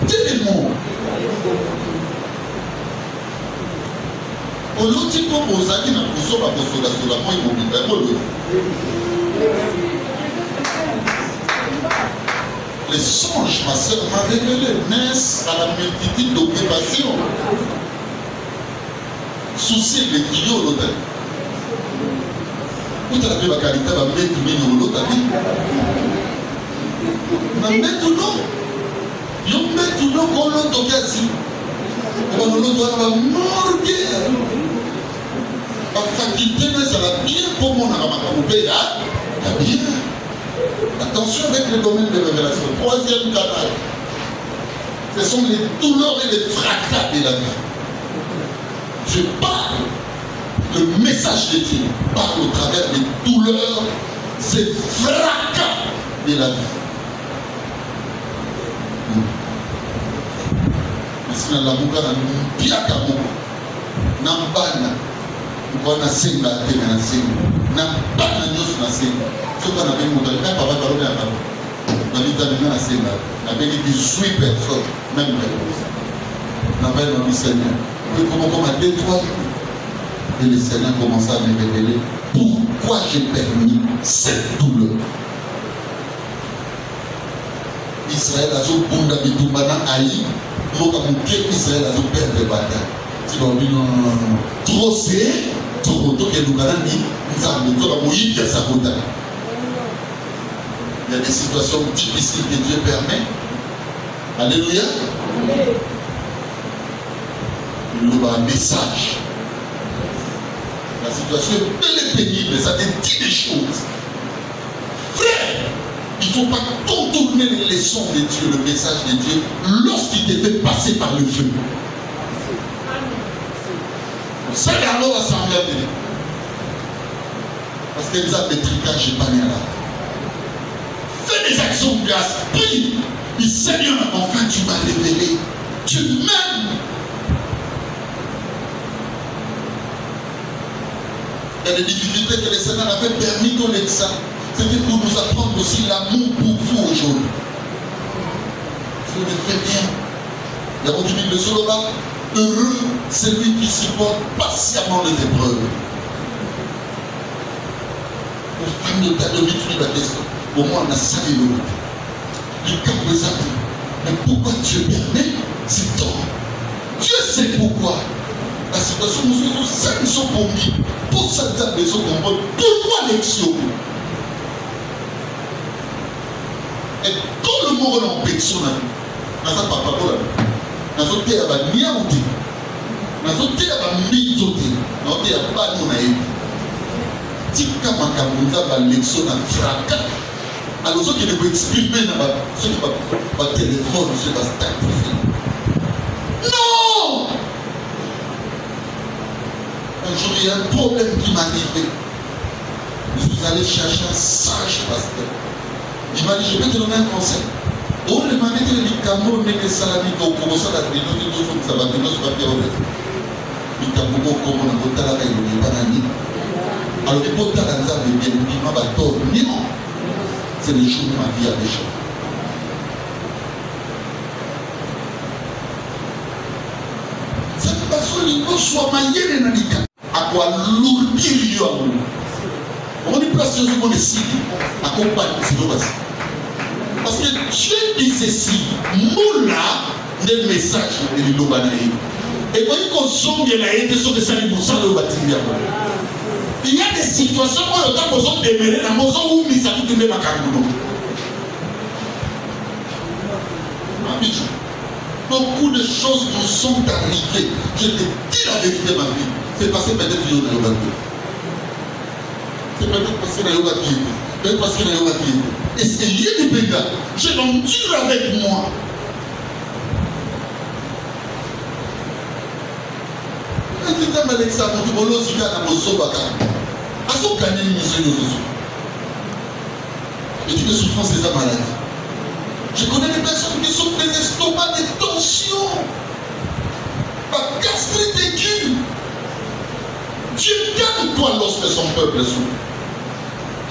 [SPEAKER 1] Dis-le-moi. Au lot de Ozaki n'a pas besoin de la moi immobilier. Les songes, ma soeur, m'a révélé, naissent à la multitude d'occupations. Souci les guillots, l'hôtel. Où tu as vu la qualité, va mettre tout le monde, t'as dit. Va mettre tout le monde. Ils mettent tout le monde qu'on l'a toqué ici. On va morguer. La faculté, ça va bien pour mon aramakamoubé, hein? Bien. Attention avec le domaine de révélation. Troisième canal. Ce sont les douleurs et les fracas de la vie. Je parle. Le message de Dieu parle au travers des douleurs, ces fracas de la vie. Merci à la mouka na mpiaka mouka. Nambana. Mouka na senga tena na senga. Nambana nyos na senga. Ce qu'on avait montré, même papa parole à papa. On a dit dans la scène, on avait 18 personnes, même réponse. On avait dit Seigneur. Puis comment à 2-3 et le Seigneur commença à me révéler pourquoi j'ai permis cette douleur. Israël a zo bunda bitumbana aïe, donc à mon pied Israël a zo perdre bataille. Si on dit non, trop c'est, trop tôt que nous allons dire, nous allons dire, nous allons dire, il y a des situations difficiles que Dieu permet. Alléluia. Il y a un message. La situation est belle et pénible, ça te dit des choses. Frère, il ne faut pas contourner les leçons de Dieu, le message de Dieu, lorsqu'il te fait passer par le feu. Ça, il y a alors assemblée à venir. Parce qu'elle a des tricages et pas là. Fais des actions de grâce, prie. Dis Seigneur, enfin tu m'as révélé. Tu m'aimes. Il y a des difficultés que le Seigneur avait permis qu'on ait ça. C'était pour nous apprendre aussi l'amour pour vous aujourd'hui. Je le fais bien. Il y a votre Bible sur le bas. Heureux celui qui supporte patiemment les épreuves. Pour faire de ta domicile la question. Au moins on a salé le monde. Du camp des amis. Mais pourquoi Dieu permet? C'est toi. Dieu sait pourquoi. La situation nous sommes 500 pour lui. Pour certaines maisons qu'on voit. Pourquoi l'élection? Et quand le mot est en pétition, dans sa papa, dans son thé, il y a ni à monter. Dans son thé, il y a mis sauté. Dans son thé, il y a pas de naïf. Tika Makamunda, l'élection dans fracas. Alors, ceux qui ne peuvent exprimer dans le téléphone, sur la stack. Non! Un jour, il y a un problème qui m'est arrivé. Je suis allé chercher un sage pasteur. Il m'a dit, je vais te donner un conseil. On m'a dit que les Cameroun n'est que salami au commencé à la réunion de deux hommes, ça va venir sur la période. Les Cameroun, comme on a voté à la réunion, il n'y a pas d'année. Alors, les potes à la zone, bien, il m'a pas tort. Non! C'est le jour où ma vie a déjà. C'est parce que les gens soient maillés dans les cas. À quoi lourdir il y a un mot. On dit place sur le site, accompagne le parce que Dieu dit ceci, moula des messages de l'Ilobanaï. Et quand il consomme de la haine, sur que ça lui pousse le bâtiment. Il y a des situations où on a besoin de demeurer dans le monde où il s'agit de mettre ma carbono. Beaucoup de choses nous sont arrivées. Je te dis la vérité, ma vie. C'est passé peut-être qu'il y a un c'est peut-être parce qu'il y a un qui était. Peut-être parce qu'il y a un qui était. Essayez de péter. Je l'endure avec moi. Quand tu t'aimes Alexandre, tu vas aussi gagner un morceau baka. À son gagner une mission de Jésus. Et tu peux souffrir de ces maladies. Je connais des personnes qui souffrent des estomacs, des tensions, la gastrite aiguë. Dieu gagne quoi lorsque son peuple souffre?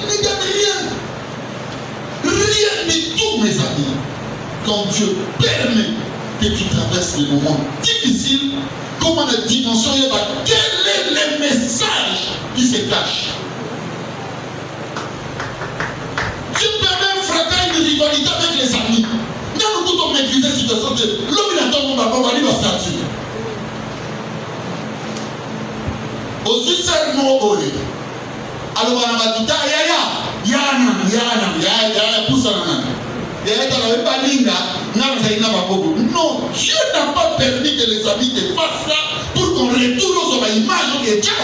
[SPEAKER 1] Il ne gagne rien. Rien du tout, mes amis. Quand Dieu permet que tu traverses des moments difficiles, comment la dimension est là, quel est le message qui se cache? Dieu permet un fracas, une rivalité avec les amis. Quand nous pouvons maîtriser la situation de l'homme, il attend mon papa, on va lui va statut. Aussi seulement au lit. Alors on va tout à yana poussa pas linga non, Dieu n'a pas permis que les amis te fassent ça pour qu'on retourne sur l'image de Dieu.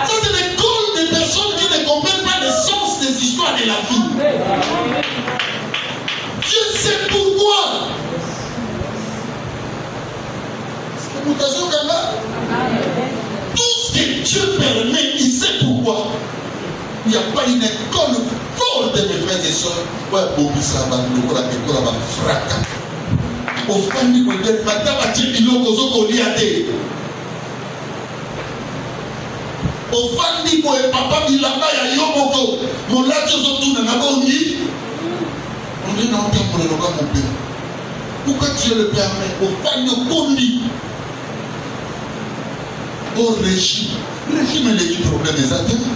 [SPEAKER 1] Ça c'est l'école des personnes qui ne comprennent pas le sens des histoires de la vie. Dieu sait pourquoi. C'est mutation comme ça. Tout ce que Dieu permet, il sait pourquoi. Il n'y a pas une école forte de mes frères et sœurs. Ouais, Bobby Samba, le la école va fracas. Au famille, vous dites, madame, il y a des au famille, papa, il a pas y a yomoko. Mon lac, je suis tout dans la bonne vie. On est dans le temps pour le repas, mon père. Pourquoi Dieu le permet? Au famille, au condi. Au régime. Régime, il y a des problèmes des atteintes.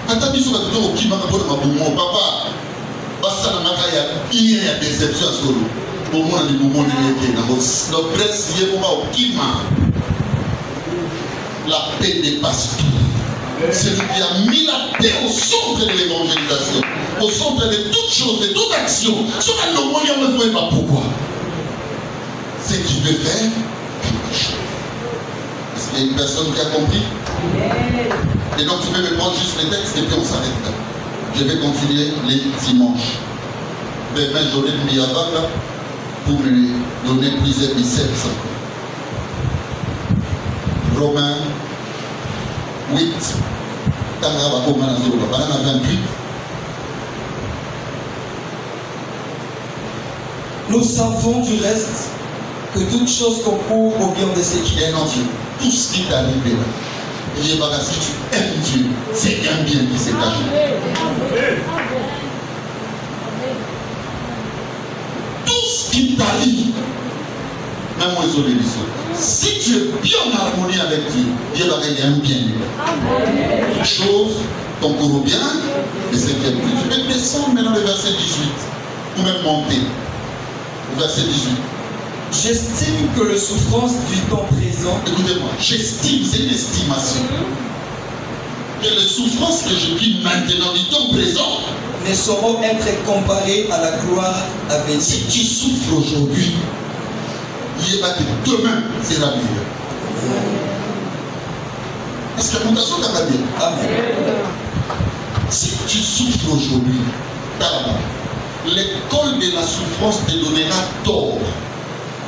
[SPEAKER 1] Atabi soka tuto okima kapona mabumo papa basala makaya il y a déception solo au moins les moments de na no presse yé moma okima la paix dépasse tout. Celui qui a mis la paix au centre de l'évangélisation, au centre de toutes choses, de toute action. Ce que nous ne voyons pas pourquoi. C'est qu'il veut faire quelque chose. Parce Il y a une personne qui a compris. Et donc tu peux me prendre juste les textes et puis on s'arrête là. Je vais continuer les dimanches. Demain, j'aurai le Miyavaka pour me donner plusieurs biceps. Romains 8, Tangra 28.
[SPEAKER 3] Nous savons du reste que toute chose concourt au bien de ceux qui aiment Dieu.
[SPEAKER 1] Tout ce qui t'arrive là, si tu aimes Dieu, c'est un bien qui s'est caché. Tout ce qui t'arrive, même moi, si tu es bien en harmonie avec Dieu, Dieu va gagner un bien. Toute chose concourt au bien et c'est bien. Tu peux descendre maintenant le verset 18 ou même monter. Verset 18.
[SPEAKER 3] J'estime que les souffrances du temps présent.
[SPEAKER 1] Écoutez-moi, j'estime, c'est une estimation. Que les souffrances que je vis maintenant du temps présent
[SPEAKER 3] ne sauront être comparées à la gloire à venir.
[SPEAKER 1] Si tu souffres aujourd'hui, il va que demain sera meilleur. Est-ce que la montation t'a dit?
[SPEAKER 3] Amen.
[SPEAKER 1] Si tu souffres aujourd'hui, l'école de la souffrance te donnera tort.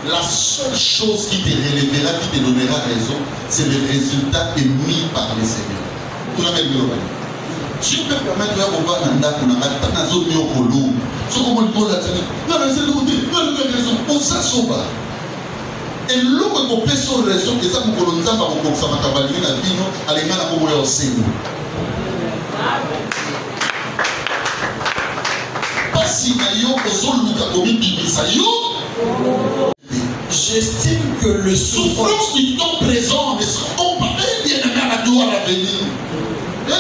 [SPEAKER 1] La seule chose qui te relèvera, qui te donnera raison, c'est le résultat émis par le Seigneur. Tout la même chose. Dieu peut permettre de voir un date qu'on a mal, dans la zone de Yokolo. Ce qu'on dit, non, c'est le côté, non, raison. On s'assoit. Et l'eau que vous payez sur raison, et ça, vous colonizez par vos boxes, à ma cavalier, la vie, à l'égal à vos moyens au Seigneur.
[SPEAKER 3] J'estime que le
[SPEAKER 1] souffrance du temps présent ne sera comparée bien aimé à la gloire à venir. Et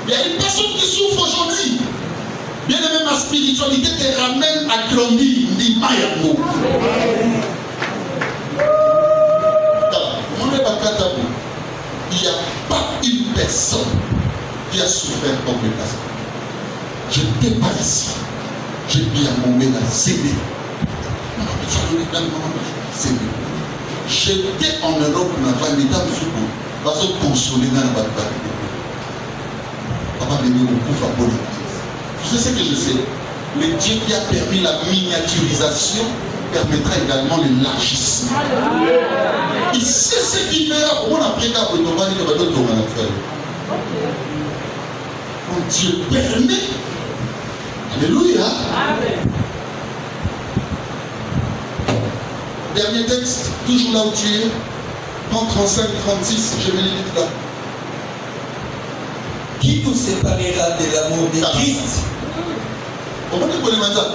[SPEAKER 1] il y a une personne qui souffre aujourd'hui. Bien aimé, ma spiritualité te ramène à grandir. Il n'y a pas une personne qui a souffert comme le pasteur. Je n'étais pas ici. J'ai dit à mon ménage, cédé. J'étais en Europe, je n'ai pas consolé dans la bataille. Papa m'a dit, tu sais ce que je sais? Le Dieu qui a permis la miniaturisation permettra également l'élargissement. Il sait ce qu'il fait. On a pris qu'à vous tomber dans le dos. Mon Dieu permet. Alléluia. Amen. Dernier texte, toujours là où tu es. En 35, 36, je vais le lire là.
[SPEAKER 3] Qui nous séparera de l'amour de Christ?
[SPEAKER 1] On va dire qu'on est maintenant.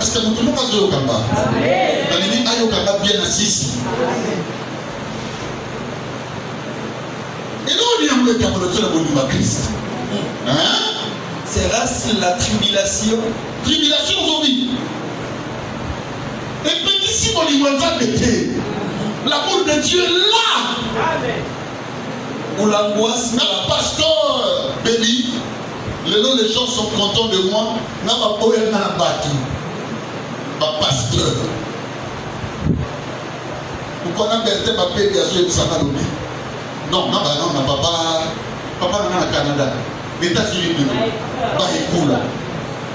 [SPEAKER 1] Est-ce que nous ne pouvons pas jouer au Kamba? Amen. On dit aïe au Kamba bien assis. Et là on dit amour de Kamba de la Christ. Hein?
[SPEAKER 3] Sera-ce la tribulation?
[SPEAKER 1] Tribulation aujourd'hui. Et petit si on y voit l'amour de Dieu est là. Amen.
[SPEAKER 3] Ou l'angoisse.
[SPEAKER 1] Ma pasteur, baby, les gens sont contents de moi. Ma pasteur. Pourquoi on a perdu ma paix bien sûr ça va l'oublier? Non, non, papa n'a au Canada. Les États-Unis, Bahikoula.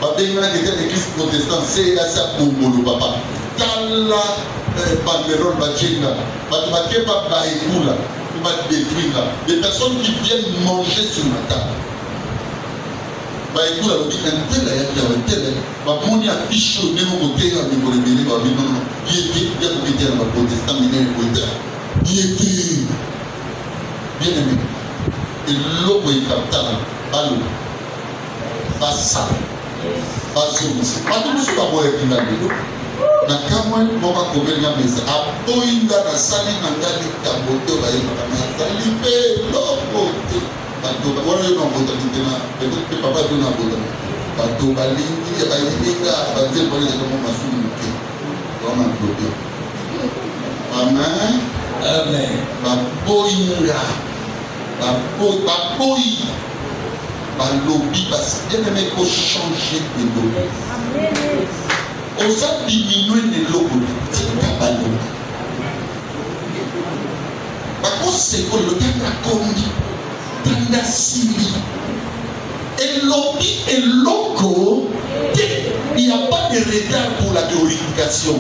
[SPEAKER 1] Papa, il y a l'église protestante, c'est à ça pour le papa. Kala, banderole, bajinga, Bahikoula, Bahikoula. Des personnes qui viennent manger sur ma table. Bahikoula, on dit un tel, il y a un tel. Mon y a fichu, même au côté, il y a un non, il était, il y a un protestant, il y a un protestant. Il était bien aimé. Et l'eau est captable. Allô, pas ça, pas ça aussi. Pas tout ce qu'on voit avec la vidéo. Na kamwe moka kobenga mesa. Apoinga na sali na ngali kaboto ba yema na sali pe lokote. Bato wala yo na bota kitena. Peut-être papa yo na bota. Bato balingi ya balinga baze pole de comme masulu ke. Vraiment bloqué. Amen.
[SPEAKER 3] Amen.
[SPEAKER 1] Bapoinga. Bapoi. Balobi parce que bien aimé faut changer de lobby. On a diminué les lobbies. C'est pas balobi. seconde, le temps a conduit. Tanda Sili. Et l'objet et l'onco, il n'y a pas de retard pour la glorification.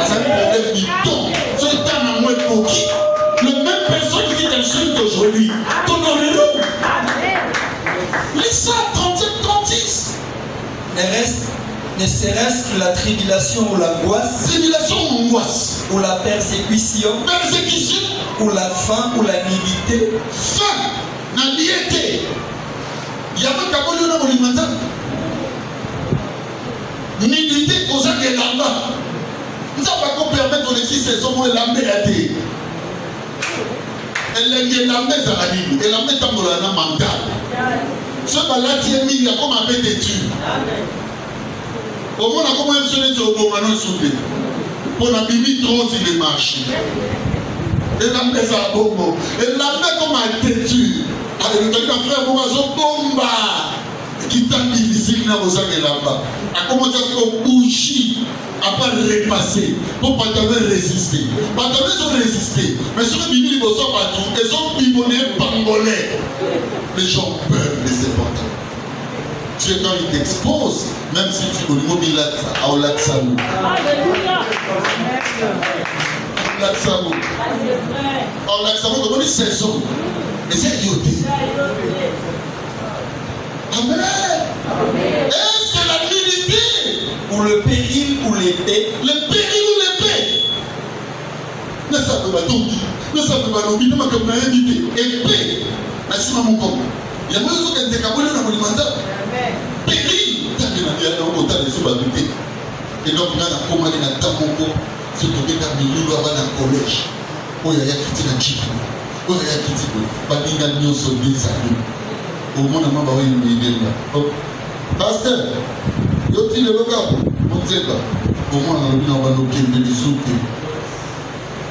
[SPEAKER 1] C'est un problème du temps. Ce temps a moins coquille. Le même personne qui est insulte aujourd'hui, t'honorez-nous. Les ça, 37-36.
[SPEAKER 3] Ne serait-ce que la tribulation ou l'angoisse,
[SPEAKER 1] Tribulation ou angoisse,
[SPEAKER 3] ou la persécution, ou la faim ou la nudité,
[SPEAKER 1] faim, na liété. Il y a un caboli dans mon imanza. Nudité, aux gens qui là-bas. Nous n'avons pas permettre aux saisons de l'âme à thé. Elle est l'âme à l'île. Elle a mis dans le mental. Ce balati est mis, il y a comme un peu têtu. Au moins, on a comme un sonnet au bon manon soudé. On a mis trop sur les marchés. Et la met à bombe. Et la met comme un têtu. Avec le frère Bomazo Bomba. Qui t'a difficile dans vos années là-bas. A commencé à se bouger. À pas repasser. Pour pas t'avoir résisté. Pas t'avoir résisté. Mais sur le Bible, ils sont partout. Ils ont bibonné, pangolais. Les gens peuvent les éporter. Tu es quand il t'expose, même si tu es au niveau de l'Atsamou.
[SPEAKER 2] Alléluia.
[SPEAKER 1] L'Atsamou. En l'Atsamou, comme on dit saison. Et c'est yoté. Amen. Et c'est la nudité.
[SPEAKER 3] ou le péril ou l'épée.
[SPEAKER 1] Le péril ou l'épée. Ne savez pas tout. Ne savez pas tout. Ne savez pas tout. Épée. Merci maman comme. Il y a moins de gens qui ont été dans mon mandat. Péril. Tu as bien dit à l'autre côté de ce bateau. Et donc, on a commandé dans ta mongo. C'est tout qui est mis dans le collège. Oh, il y a quitté la chip. Oh, il y a quitté. Pas bien gagné au sol des années. Au moins, on a une idée là. Pasteur, il y a aussi le local. On ne sait pas. Au moins, on a un pied de soupe.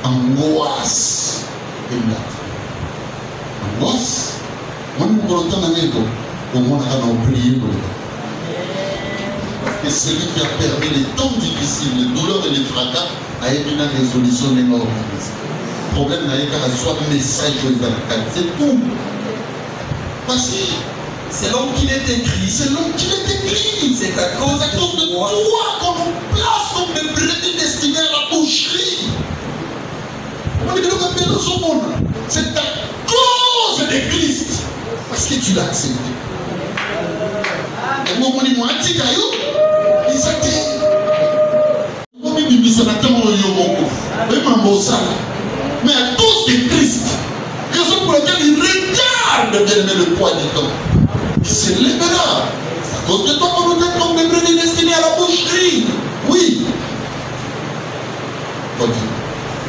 [SPEAKER 1] Angoisse. Et là. Angoisse. On nous prend un année. Au moins, on a prié pour lui. Et celui qui a permis les temps difficiles, les douleurs et les fracas, a eu une résolution énorme. Le problème n'a qu'à soit message aux avocats. C'est tout. Parce que
[SPEAKER 3] C'est l'homme qu'il est écrit.
[SPEAKER 1] c'est l'homme qui est écrit.
[SPEAKER 3] C'est à cause
[SPEAKER 1] de
[SPEAKER 3] de toi.
[SPEAKER 1] toi qu'on nous place comme des brebis destinés à la boucherie. On dit que nous appelons ce monde. C'est à cause de Christ. Parce que tu l'as accepté. Et moi, on dit, moi, un petit caillou. Il s'est dit. On dit, Bibi, ça n'a pas mais à cause de Christ, raison pour laquelle il regarde bien aimé le poids du temps. Il se lèvera. À cause de toi, on nous donne comme des brebis destinés à la boucherie. Oui.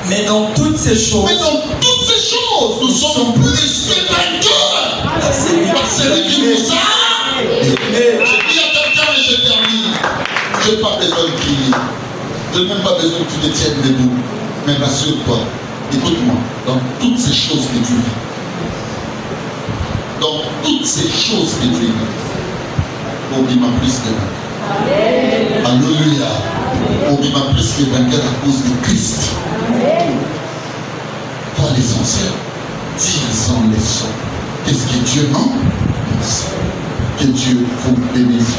[SPEAKER 3] Mais dans toutes ces choses,
[SPEAKER 1] nous sommes plus que vainqueurs. Par celui qui nous a. Je dis à quelqu'un et je termine. Je n'ai pas besoin de crier. Je n'ai même pas besoin que tu te tiennes debout. Mais rassure-toi. Écoute-moi. Dans toutes ces choses que tu vis. Dans toutes ces choses que tu vis. Obima plus que vainqueur. Alléluia. Obima plus que vainqueur à cause de Christ. Pas l'essentiel. Dis-en les sons. Qu'est-ce que Dieu en pense? Que Dieu vous bénisse.